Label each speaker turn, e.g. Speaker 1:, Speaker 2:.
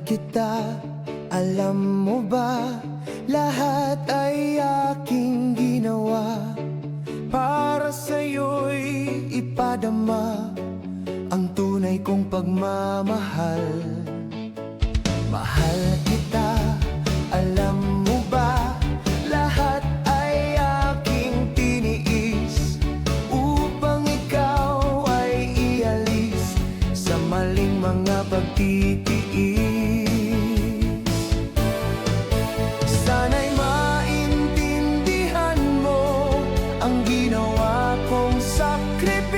Speaker 1: kita, alam mo ba? Lahat ay aking ginawa para sa'yo'y ipadama ang tunay kong pagmamahal. Mahal kita, alam mo ba? Lahat ay aking tiniis upang ikaw ay ialis sa maling mga pagtitiis. Sana'y maintindihan mo ang ginawa kong sakripisyo